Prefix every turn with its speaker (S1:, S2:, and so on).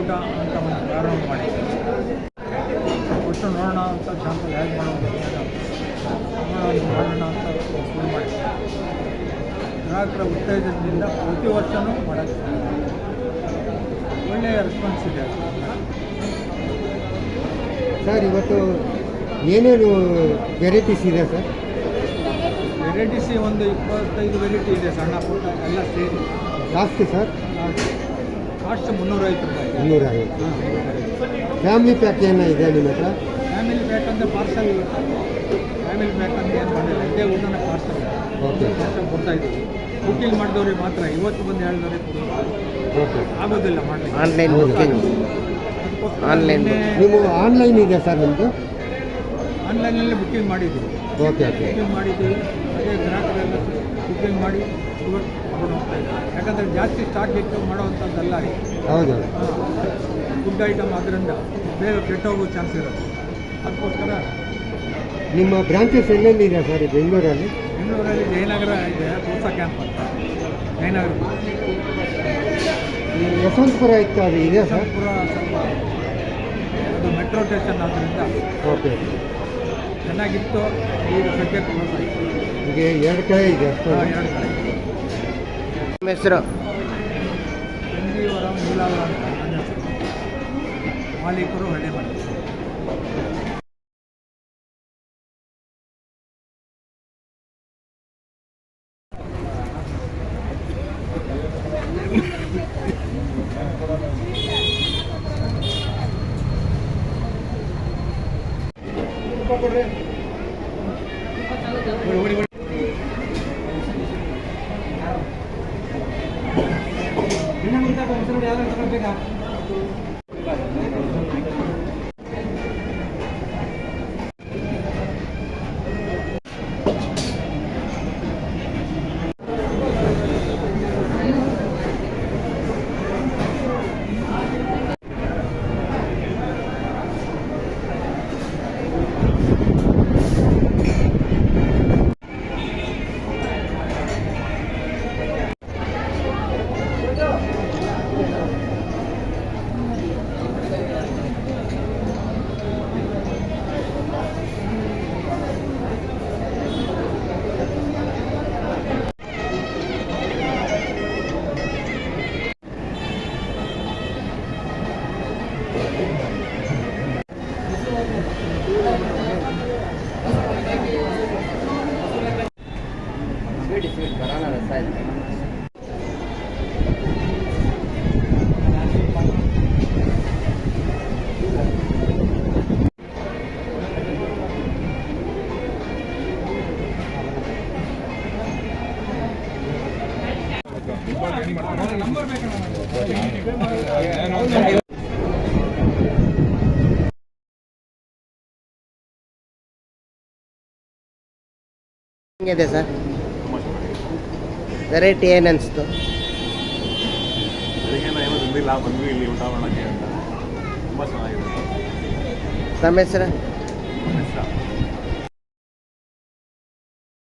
S1: ಊಟ ಅಂತ ಒಂದು ಪ್ರಾರಂಭ ಮಾಡಿದ್ದೆ. ಒಟ್ಟು ನೋಡೋಣ ಅಂತ ಶಾಂಪಲ್ ಹೇಗೆ ಮಾಡೋದು ಮಾಡೋಣ ಅಂತ ಶುರು ಮಾಡಿದ್ದೆ. ಗ್ರಾಹಕರ ಉತ್ತೇಜನದಿಂದ ಪ್ರತಿ ವರ್ಷವೂ ಮಾಡೋಕ್ಕೆ ಒಳ್ಳೆಯ ರೆಸ್ಪಾನ್ಸ್ ಇದೆ
S2: ಸರ್. ಇವತ್ತು ಏನೇನು ವೆರೈಟೀಸ್ ಇದೆ ಸರ್?
S1: ವೆರೈಟೀಸ್ ಒಂದು 25 ವೆರೈಟಿ ಇದೆ, ಸಣ್ಣ ಪುಟ್ಟ ಎಲ್ಲ ಸೇರಿ.
S2: ಜಾಸ್ತಿ ಸರ್?
S1: ಕಾಸ್ಟ್ 350 ರೂಪಾಯಿ.
S2: 350. ಫ್ಯಾಮಿಲಿ ಪ್ಯಾಕ್ ಏನೋ ಇದೆ ನಿಮ್ಮ ಹತ್ರ?
S1: ಫ್ಯಾಮಿಲಿ ಪ್ಯಾಕ್ ಅಂದರೆ ಪಾರ್ಸಲ್. ಫ್ಯಾಮಿಲಿ ಪ್ಯಾಕ್ ಅಂತ ಏನು ಮಾಡಿಲ್ಲ, ಇದೇ ಊಟನ ಪಾರ್ಸಲ್.
S2: ಓಕೆ.
S1: ಪಾರ್ಸಲ್ ಕೊಡ್ತಾಯಿದ್ದೀವಿ. ಬುಕ್ಕಿಂಗ್ ಮಾಡಿದವ್ರಿಗೆ ಮಾತ್ರ. ಇವತ್ತು ಬಂದು ಹೇಳಿದವ್ರಿಗೆ
S2: ಓಕೆ
S1: ಆಗೋದಿಲ್ಲ ಮಾಡಲಿಕ್ಕೆ.
S3: Online booking. ಆನ್ಲೈನ್
S2: ನೀವು ಆನ್ಲೈನ್ ಇದೆ ಸರ್ ನಿಮ್ಮದು?
S1: ಆನ್ಲೈನಲ್ಲೇ ಬುಕ್ಕಿಂಗ್ ಮಾಡಿದ್ದೀವಿ.
S2: Okay okay.
S1: ಬುಕ್ಕಿಂಗ್ ಮಾಡಿದ್ದೀವಿ. ಅದೇ ಗ್ರಾಹಕರೆಲ್ಲ ಬುಕ್ಕಿಂಗ್ ಮಾಡಿ ಇವತ್ತು ತಗೊಂಡು ಹೋಗ್ತಾ ಇದ್ದಾರೆ. ಯಾಕಂದರೆ ಜಾಸ್ತಿ ಸ್ಟಾಕ್ ಇಟ್ಟು ಮಾಡೋವಂಥದ್ದಲ್ಲ ಇದು.
S2: ಹೌದು.
S1: ಫುಡ್ ಐಟಮ್ ಆದ್ದರಿಂದ ಬೇಗ ಕೆಟ್ಟೋಗೋ ಚಾನ್ಸ್ ಇರುತ್ತೆ. ಅದಕ್ಕೋಸ್ಕರ
S2: ನಿಮ್ಮ ಬ್ರಾಂಚಸ್ ಎಲ್ಲೆಲ್ಲಿದೆ ಸರ್ ಬೆಂಗಳೂರಲ್ಲಿ?
S1: ಬೆಂಗಳೂರಲ್ಲಿ ಜಯನಗರ ಇದೆ, ಹೊಸ ಕ್ಯಾಂಪ್ ಅಂತ ಜಯನಗರ.
S2: ಯಶವಂತಪುರ ಇತ್ತು, ಅದು ಇದೆ ಸರ್?
S1: ಯಶವಂತಪುರ ಸ್ವಲ್ಪ ಅದು ಮೆಟ್ರೋ ಸ್ಟೇಷನ್ ಆದ್ದರಿಂದ
S2: ಓಕೆ.
S1: ಚೆನ್ನಾಗಿತ್ತು. ಈಗ ಸದ್ಯಕ್ಕೆ ಕ್ಲೋಸ್ ಆಯಿತು.
S2: ಈಗ 2 ಕಡೆ ಇದೆ ಅಷ್ಟೇ?
S1: 2 ಕಡೆ.
S3: ನಿಮ್ಮ ಹೆಸರು?
S1: ಚಂದೀವರಂ ಮೂಲವರ ಅಂತ ನನ್ನ ಹೆಸರು. ಮಾಲೀಕರು ಹಳ್ಳಿಮನೆ.
S3: ಹೆಂಗಿದೆ ಸರ್ ವೆರೈಟಿ? ಏನು ಅನಿಸ್ತು?
S4: ಬಂದ್ವಿ ಇಲ್ಲಿ ಊಟ ಮಾಡೋಕ್ಕೆ ಅಂತ ತುಂಬ ಚೆನ್ನಾಗಿದೆ.
S3: ತಮ್ಮ ಹೆಸರು?